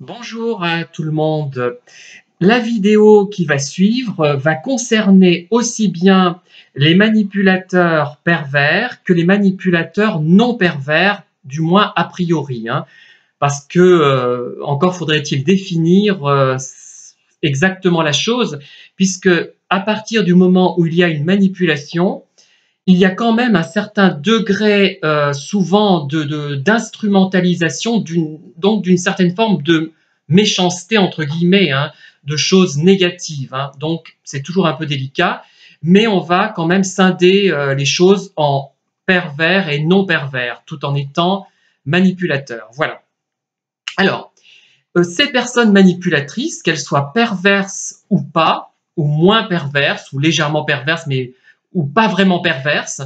Bonjour à tout le monde. La vidéo qui va suivre va concerner aussi bien les manipulateurs pervers que les manipulateurs non pervers, du moins a priori, hein, parce que encore faudrait-il définir exactement la chose, puisque à partir du moment où il y a une manipulation, il y a quand même un certain degré souvent d'instrumentalisation, donc d'une certaine forme de méchanceté, entre guillemets, hein, de choses négatives. Hein. Donc c'est toujours un peu délicat, mais on va quand même scinder les choses en pervers et non pervers, tout en étant manipulateur. Voilà. Alors, ces personnes manipulatrices, qu'elles soient perverses ou pas, ou moins perverses, ou légèrement perverses, mais ou pas vraiment perverses,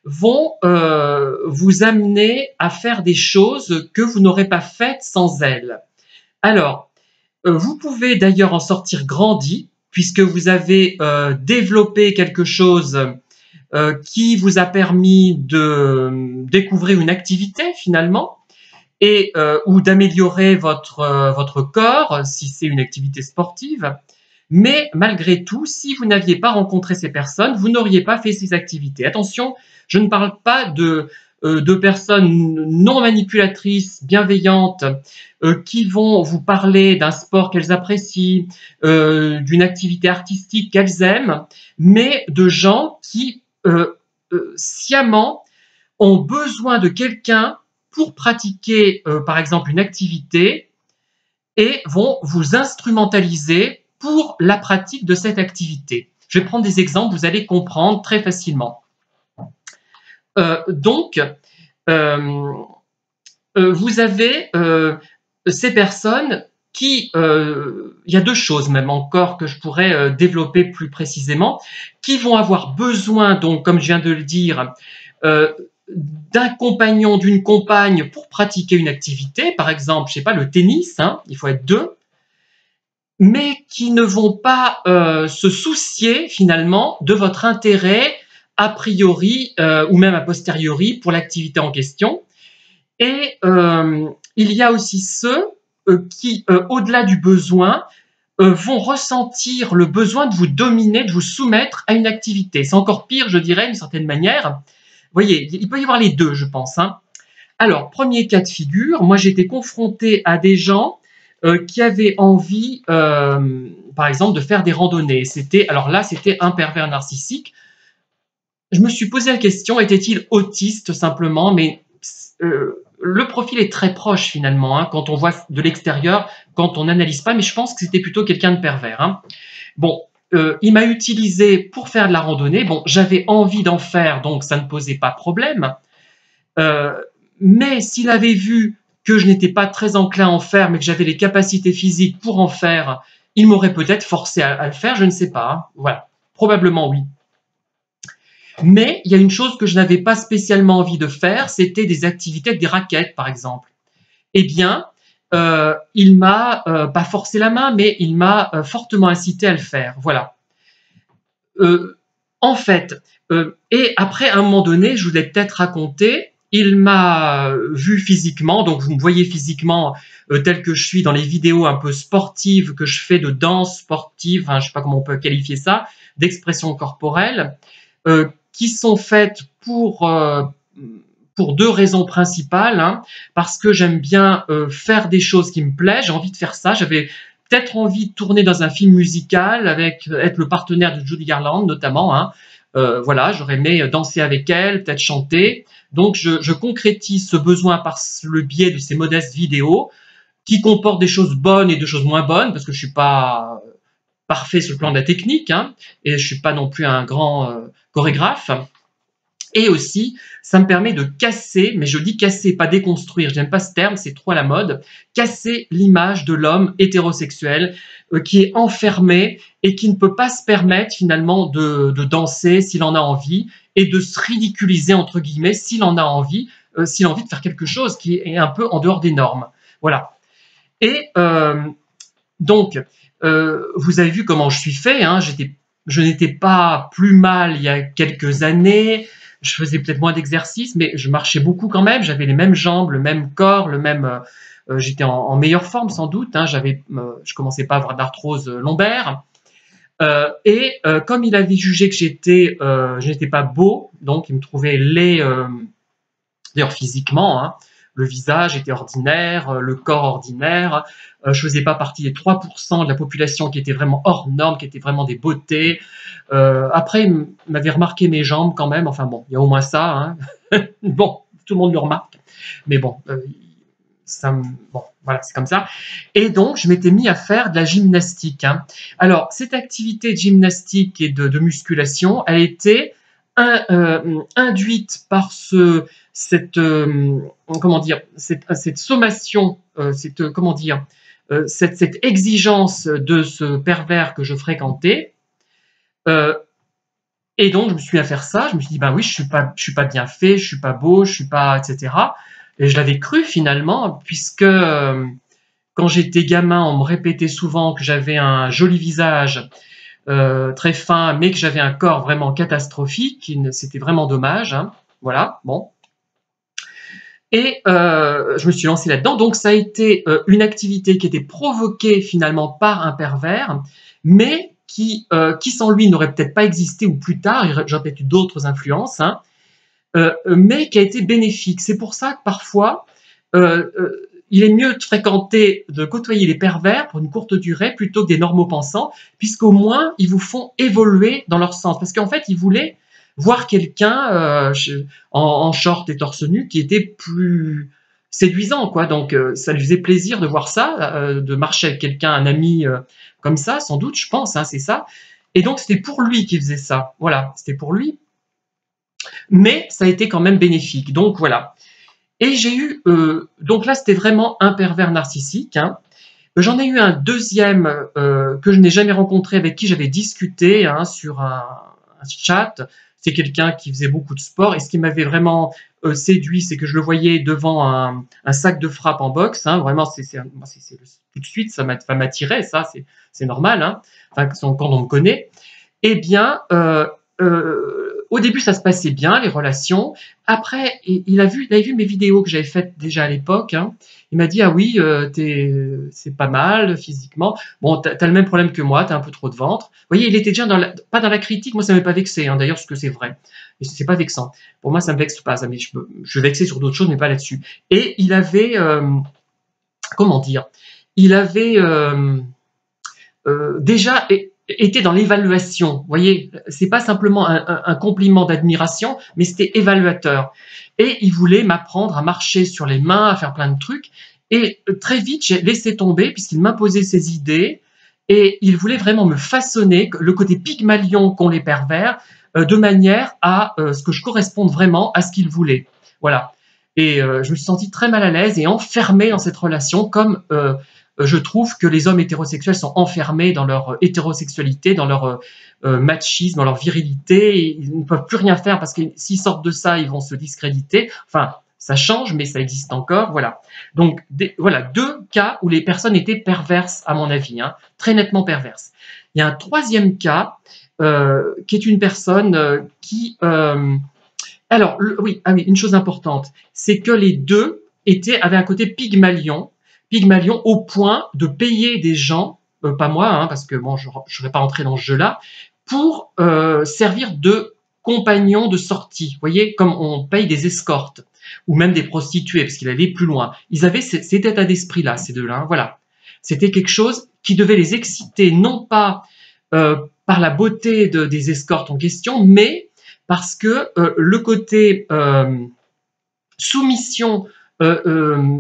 vont vous amener à faire des choses que vous n'aurez pas faites sans elles. Alors, vous pouvez d'ailleurs en sortir grandi, puisque vous avez développé quelque chose qui vous a permis de découvrir une activité finalement, et ou d'améliorer votre corps si c'est une activité sportive. Mais malgré tout, si vous n'aviez pas rencontré ces personnes, vous n'auriez pas fait ces activités. Attention, je ne parle pas de personnes non manipulatrices, bienveillantes, qui vont vous parler d'un sport qu'elles apprécient, d'une activité artistique qu'elles aiment, mais de gens qui sciemment ont besoin de quelqu'un pour pratiquer, par exemple, une activité et vont vous instrumentaliser pour la pratique de cette activité. Je vais prendre des exemples, vous allez comprendre très facilement. Donc, vous avez ces personnes qui, il y a deux choses même encore que je pourrais développer plus précisément, qui vont avoir besoin, donc comme je viens de le dire, d'un compagnon, d'une compagne pour pratiquer une activité, par exemple, je sais pas, le tennis, hein, il faut être deux, mais qui ne vont pas se soucier finalement de votre intérêt a priori ou même a posteriori pour l'activité en question. Et il y a aussi ceux qui, au-delà du besoin, vont ressentir le besoin de vous dominer, de vous soumettre à une activité. C'est encore pire, je dirais, d'une certaine manière. Vous voyez, il peut y avoir les deux, je pense. Hein. Alors, premier cas de figure, moi j'étais confronté à des gens qui avaient envie, par exemple, de faire des randonnées. Alors là, c'était un pervers narcissique. Je me suis posé la question, était-il autiste simplement? Mais le profil est très proche finalement, hein, quand on voit de l'extérieur, quand on n'analyse pas, mais je pense que c'était plutôt quelqu'un de pervers. Hein. Bon, il m'a utilisé pour faire de la randonnée. Bon, j'avais envie d'en faire, donc ça ne posait pas problème. Euh, mais s'il avait vu que je n'étais pas très enclin à en faire, mais que j'avais les capacités physiques pour en faire, il m'aurait peut-être forcé à le faire, je ne sais pas. Hein. Voilà, probablement oui. Mais il y a une chose que je n'avais pas spécialement envie de faire, c'était des activités avec des raquettes, par exemple. Eh bien, il m'a pas forcé la main, mais il m'a fortement incité à le faire. Voilà. En fait, et après, à un moment donné, je vous l'ai peut-être raconté, il m'a vu physiquement, donc vous me voyez physiquement tel que je suis dans les vidéos un peu sportives que je fais de danse sportive, hein, je ne sais pas comment on peut qualifier ça, d'expression corporelle, qui sont faites pour deux raisons principales, hein, parce que j'aime bien faire des choses qui me plaisent, j'ai envie de faire ça, j'avais peut-être envie de tourner dans un film musical avec être le partenaire de Judy Garland notamment. Hein. Voilà, j'aurais aimé danser avec elle, peut-être chanter. Donc je concrétise ce besoin par le biais de ces modestes vidéos qui comportent des choses bonnes et des choses moins bonnes parce que je suis pas parfait sur le plan de la technique hein, et je suis pas non plus un grand chorégraphe. Et aussi, ça me permet de casser, mais je dis casser, pas déconstruire, j'aime pas ce terme, c'est trop à la mode, casser l'image de l'homme hétérosexuel qui est enfermé et qui ne peut pas se permettre finalement de danser s'il en a envie et de se ridiculiser entre guillemets s'il en a envie, s'il a envie de faire quelque chose qui est un peu en dehors des normes. Voilà. Et donc, vous avez vu comment je suis fait, hein, je n'étais pas plus mal il y a quelques années, je faisais peut-être moins d'exercices, mais je marchais beaucoup quand même. J'avais les mêmes jambes, le même corps, le même. J'étais en meilleure forme sans doute. Hein, je commençais pas à avoir d'arthrose lombaire. Comme il avait jugé que je n'étais pas beau, donc il me trouvait laid, d'ailleurs physiquement, hein, le visage était ordinaire, le corps ordinaire, je faisais pas partie des 3% de la population qui était vraiment hors norme, qui était vraiment des beautés. Après, il m'avait remarqué mes jambes quand même, enfin bon, il y a au moins ça, hein. Bon, tout le monde le remarque, mais bon, bon, voilà, c'est comme ça. Et donc, je m'étais mis à faire de la gymnastique. Hein. Alors, cette activité de gymnastique et de musculation, elle était induite par cette sommation, cette exigence de ce pervers que je fréquentais. Et donc, je me suis mis à faire ça. Je me suis dit, ben oui, je suis pas bien fait, je suis pas beau, je suis pas, etc. Et je l'avais cru finalement, puisque quand j'étais gamin, on me répétait souvent que j'avais un joli visage, très fin, mais que j'avais un corps vraiment catastrophique. C'était vraiment dommage. Hein. Voilà, bon. Et je me suis lancé là-dedans. Donc, ça a été une activité qui était provoquée finalement par un pervers, mais qui sans lui n'aurait peut-être pas existé, ou plus tard, j'aurais peut-être eu d'autres influences, hein, mais qui a été bénéfique. C'est pour ça que parfois, il est mieux de côtoyer les pervers pour une courte durée plutôt que des normaux pensants, puisqu'au moins, ils vous font évoluer dans leur sens. Parce qu'en fait, ils voulaient voir quelqu'un en short et torse nu qui était plus séduisant, quoi. Donc, ça lui faisait plaisir de voir ça, de marcher avec quelqu'un, un ami comme ça, sans doute, je pense, hein, c'est ça. Et donc, c'était pour lui qu'il faisait ça. Voilà, c'était pour lui. Mais ça a été quand même bénéfique. Donc, voilà. Et j'ai eu, donc là, c'était vraiment un pervers narcissique. Hein. J'en ai eu un deuxième que je n'ai jamais rencontré, avec qui j'avais discuté hein, sur un chat. C'est quelqu'un qui faisait beaucoup de sport. Et ce qui m'avait vraiment séduit, c'est que je le voyais devant un sac de frappe en boxe. Hein. Vraiment, tout de suite, ça m'attirait, ça, c'est normal. Hein. Enfin, quand on me connaît. Eh bien, au début, ça se passait bien, les relations. Après, il a vu mes vidéos que j'avais faites déjà à l'époque. Hein. Il m'a dit, ah oui, c'est pas mal physiquement. Bon, t'as le même problème que moi, t'as un peu trop de ventre. Vous voyez, il était déjà pas dans la critique. Moi, ça ne m'est pas vexé, hein, d'ailleurs, parce que c'est vrai. Et c'est pas vexant. Pour moi, ça me vexe pas. Mais je suis vexé sur d'autres choses, mais pas là-dessus. Et il avait, comment dire, il avait déjà était dans l'évaluation. Vous voyez, c'est pas simplement un compliment d'admiration, mais c'était évaluateur. Et il voulait m'apprendre à marcher sur les mains, à faire plein de trucs. Et très vite, j'ai laissé tomber puisqu'il m'imposait ses idées et il voulait vraiment me façonner, le côté pygmalion qu'ont les pervers, de manière à ce que je corresponde vraiment à ce qu'il voulait. Voilà. Et je me suis senti très mal à l'aise et enfermé dans cette relation comme je trouve que les hommes hétérosexuels sont enfermés dans leur hétérosexualité, dans leur machisme, dans leur virilité. Et ils ne peuvent plus rien faire parce que s'ils sortent de ça, ils vont se discréditer. Enfin, ça change, mais ça existe encore. Voilà. Donc, voilà deux cas où les personnes étaient perverses, à mon avis, hein, très nettement perverses. Il y a un troisième cas qui est une personne qui... alors, oui, une chose importante, c'est que les deux avaient un côté pygmalion au point de payer des gens, pas moi, hein, parce que bon, je ne vais pas rentrer dans ce jeu-là, pour servir de compagnons de sortie. Vous voyez, comme on paye des escortes, ou même des prostituées, parce qu'il allait plus loin. Ils avaient cet état d'esprit-là, ces deux-là. Hein, voilà. C'était quelque chose qui devait les exciter, non pas par la beauté des escortes en question, mais parce que le côté soumission,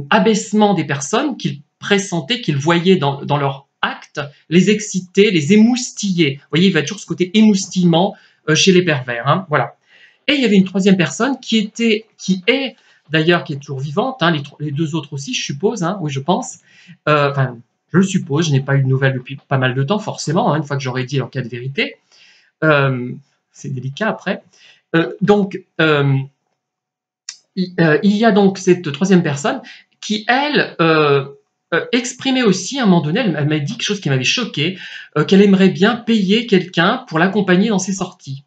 abaissement des personnes qu'ils pressentaient, qu'ils voyaient dans leur acte, les exciter, les émoustiller. Vous voyez, il va toujours ce côté émoustillement chez les pervers. Hein, voilà. Et il y avait une troisième personne qui est d'ailleurs, qui est toujours vivante, hein, les deux autres aussi, je suppose, hein, oui, je pense. Enfin, je le suppose, je n'ai pas eu de nouvelles depuis pas mal de temps, forcément, hein, une fois que j'aurai dit leur cas de vérité. C'est délicat après. Donc, il y a donc cette troisième personne qui, elle, exprimait aussi à un moment donné, elle m'a dit quelque chose qui m'avait choqué, qu'elle aimerait bien payer quelqu'un pour l'accompagner dans ses sorties.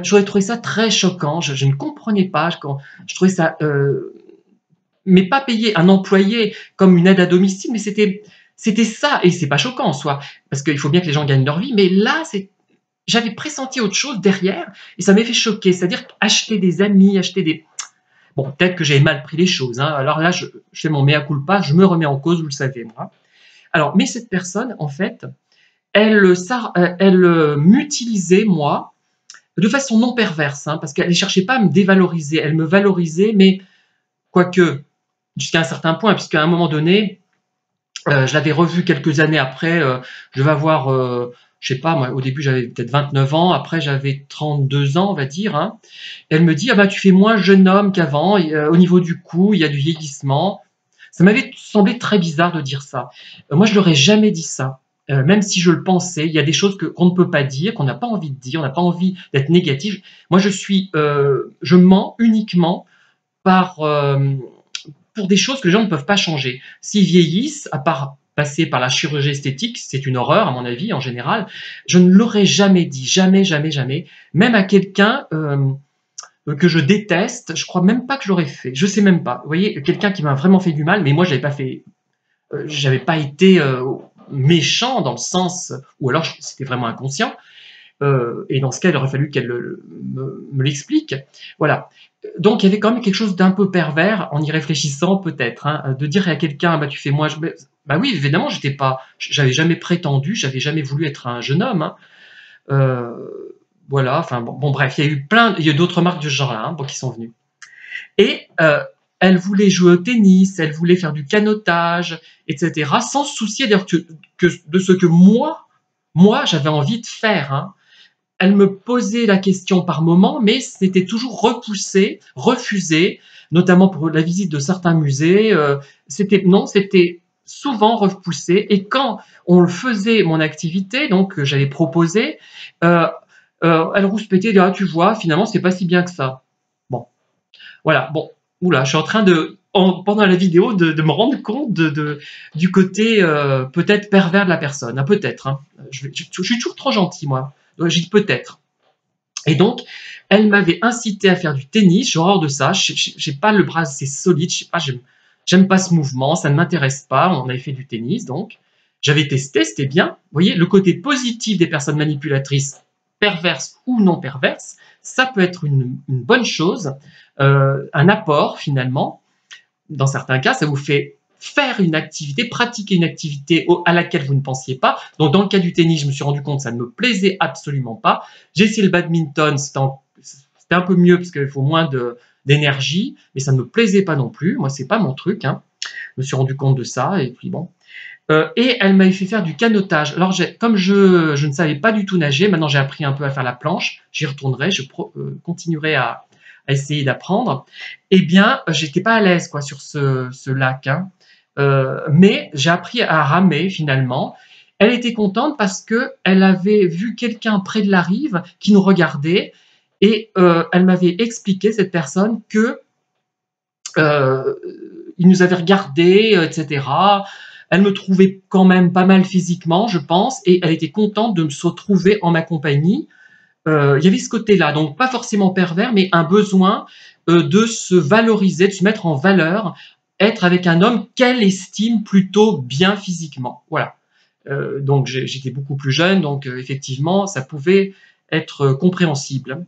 J'aurais trouvé ça très choquant, je ne comprenais pas, je trouvais ça... mais pas payer un employé comme une aide à domicile, mais c'était ça, et c'est pas choquant en soi, parce qu'il faut bien que les gens gagnent leur vie, mais là, j'avais pressenti autre chose derrière, et ça m'avait fait choquer, c'est-à-dire acheter des amis, acheter des... Bon, peut-être que j'avais mal pris les choses, hein. Alors là, je fais mon mea culpa, je me remets en cause, vous le savez, moi. Alors, mais cette personne, en fait, elle m'utilisait, moi, de façon non perverse, hein, parce qu'elle ne cherchait pas à me dévaloriser, elle me valorisait, mais quoique, jusqu'à un certain point, puisqu'à un moment donné, je l'avais revue quelques années après, je devais avoir, je sais pas, moi, au début j'avais peut-être 29 ans, après j'avais 32 ans, on va dire, hein. Elle me dit, ah bah tu fais moins jeune homme qu'avant, au niveau du cou, il y a du vieillissement. Ça m'avait semblé très bizarre de dire ça. Moi, je l'aurais jamais dit ça. Même si je le pensais, il y a des choses qu'on ne peut pas dire, qu'on n'a pas envie de dire, on n'a pas envie d'être négatif. Moi, je mens uniquement par, pour des choses que les gens ne peuvent pas changer. S'ils vieillissent, à part passer par la chirurgie esthétique, c'est une horreur à mon avis en général, je ne l'aurais jamais dit, jamais, jamais, jamais, même à quelqu'un que je déteste, je crois même pas que je l'aurais fait, je sais même pas. Vous voyez, quelqu'un qui m'a vraiment fait du mal, mais moi j'avais pas été méchant dans le sens, ou alors c'était vraiment inconscient, et dans ce cas, il aurait fallu qu'elle me l'explique. Voilà. Donc, il y avait quand même quelque chose d'un peu pervers, en y réfléchissant peut-être, hein, de dire à quelqu'un, bah tu fais moi, bah oui, évidemment, j'avais jamais prétendu, j'avais jamais voulu être un jeune homme. Hein. Voilà. Enfin bon, bref, il y a eu d'autres marques de ce genre-là, hein, bon, qui sont venues. Et elle voulait jouer au tennis, elle voulait faire du canotage, etc., sans se soucier d'ailleurs de ce que moi j'avais envie de faire. Hein. Elle me posait la question par moment, mais c'était toujours repoussé, refusé, notamment pour la visite de certains musées. C'était souvent repoussé. Et quand on le faisait, mon activité, donc que j'avais proposé, elle rouspétait, ah, tu vois, finalement, c'est pas si bien que ça. Bon, voilà. Bon, oula, je suis en train pendant la vidéo, de me rendre compte du côté peut-être pervers de la personne. Hein, peut-être. Hein. Je suis toujours trop gentil, moi. J'ai dit peut-être. Et donc, elle m'avait incité à faire du tennis. J'ai horreur de ça. J'ai pas le bras assez solide. Je sais pas, j'aime pas ce mouvement. Ça ne m'intéresse pas. On avait fait du tennis, donc. J'avais testé, c'était bien. Vous voyez, le côté positif des personnes manipulatrices, perverses ou non perverses, ça peut être une bonne chose, un apport finalement. Dans certains cas, ça vous fait faire une activité, pratiquer une activité à laquelle vous ne pensiez pas. Donc, dans le cas du tennis, je me suis rendu compte que ça ne me plaisait absolument pas. J'ai essayé le badminton, c'était un peu mieux parce qu'il faut moins d'énergie, mais ça ne me plaisait pas non plus. Moi, c'est pas mon truc. Hein. Je me suis rendu compte de ça, et puis bon. Et elle m'avait fait faire du canotage. Alors, comme je ne savais pas du tout nager, maintenant j'ai appris un peu à faire la planche, j'y retournerai, je continuerai à essayer d'apprendre. Eh bien, j'étais pas à l'aise quoi sur ce lac, hein. Mais j'ai appris à ramer finalement. Elle était contente parce que elle avait vu quelqu'un près de la rive qui nous regardait, et elle m'avait expliqué, cette personne, que il nous avait regardé, etc. Elle me trouvait quand même pas mal physiquement, je pense, et elle était contente de se retrouver en ma compagnie. Il y avait ce côté-là, donc pas forcément pervers, mais un besoin de se valoriser, de se mettre en valeur, être avec un homme qu'elle estime plutôt bien physiquement. Voilà. Donc j'étais beaucoup plus jeune, donc effectivement, ça pouvait être compréhensible.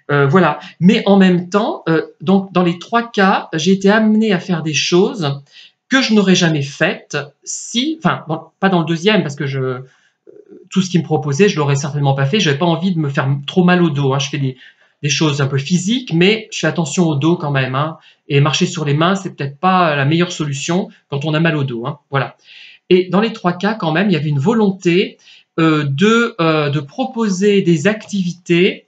Voilà. Mais en même temps, donc dans les trois cas, j'ai été amenée à faire des choses que je n'aurais jamais faites enfin, pas dans le deuxième, parce que tout ce qu'il me proposait, je l'aurais certainement pas fait. J'avais pas envie de me faire trop mal au dos. Hein. Je fais des choses un peu physiques, mais je fais attention au dos quand même. Hein. Et marcher sur les mains, c'est peut-être pas la meilleure solution quand on a mal au dos. Hein. Voilà. Et dans les trois cas, quand même, il y avait une volonté de proposer des activités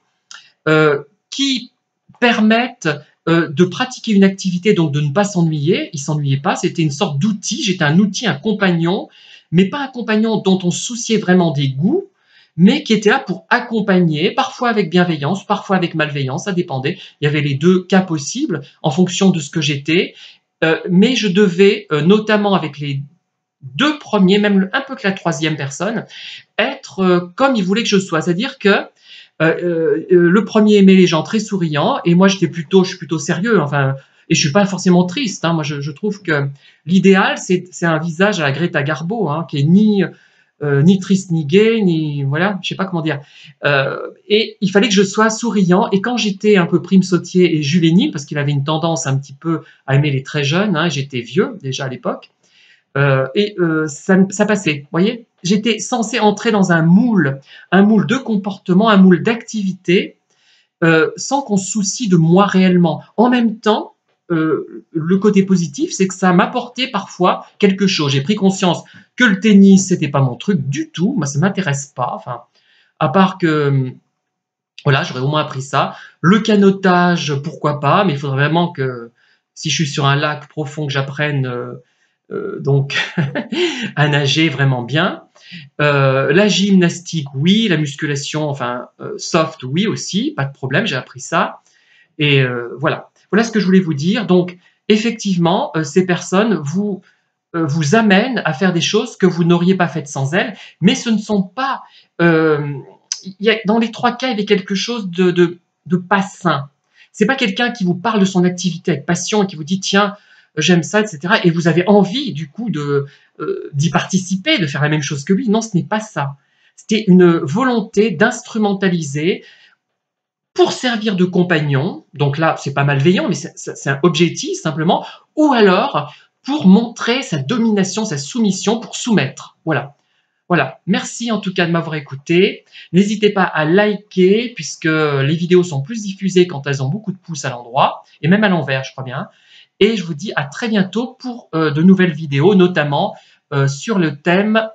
qui permettent de pratiquer une activité, donc de ne pas s'ennuyer. Il ne s'ennuyait pas, c'était une sorte d'outil, j'étais un outil, un compagnon, mais pas un compagnon dont on se souciait vraiment des goûts, mais qui était là pour accompagner, parfois avec bienveillance, parfois avec malveillance, ça dépendait. Il y avait les deux cas possibles en fonction de ce que j'étais, mais je devais, notamment avec les deux premiers, même un peu que la troisième personne, être comme il voulait que je sois. C'est-à-dire que Le premier aimait les gens très souriants, et moi je suis plutôt sérieux, enfin, et je suis pas forcément triste, hein. Moi je trouve que l'idéal c'est un visage à la Greta Garbo, hein, qui est ni triste ni gai, ni voilà, je sais pas comment dire. Et il fallait que je sois souriant. Et quand j'étais un peu prime sautier et juvénile, parce qu'il avait une tendance un petit peu à aimer les très jeunes, hein, j'étais vieux déjà à l'époque, ça passait. Vous voyez, j'étais censé entrer dans un moule de comportement, un moule d'activité, sans qu'on se soucie de moi réellement. En même temps, le côté positif, c'est que ça m'apportait parfois quelque chose. J'ai pris conscience que le tennis, c'était pas mon truc du tout. Moi, ça m'intéresse pas. Enfin, à part que, voilà, j'aurais au moins appris ça. Le canotage, pourquoi pas, mais il faudrait vraiment que, si je suis sur un lac profond, que j'apprenne donc à nager vraiment bien. La gymnastique, oui. La musculation, enfin, soft, oui aussi. Pas de problème, j'ai appris ça. Et voilà. Voilà ce que je voulais vous dire. Donc, effectivement, ces personnes vous amènent à faire des choses que vous n'auriez pas faites sans elles, mais ce ne sont pas... dans les trois cas, il y avait quelque chose de pas sain. C'est pas quelqu'un qui vous parle de son activité avec passion et qui vous dit tiens, j'aime ça, etc. Et vous avez envie du coup d'y participer, de faire la même chose que lui. Non, ce n'est pas ça. C'était une volonté d'instrumentaliser pour servir de compagnon. Donc là, c'est pas malveillant, mais c'est un objectif simplement. Ou alors pour montrer sa domination, sa soumission, pour soumettre. Voilà. Voilà, merci en tout cas de m'avoir écouté. N'hésitez pas à liker puisque les vidéos sont plus diffusées quand elles ont beaucoup de pouces à l'endroit et même à l'envers, je crois bien. Et je vous dis à très bientôt pour de nouvelles vidéos, notamment sur le thème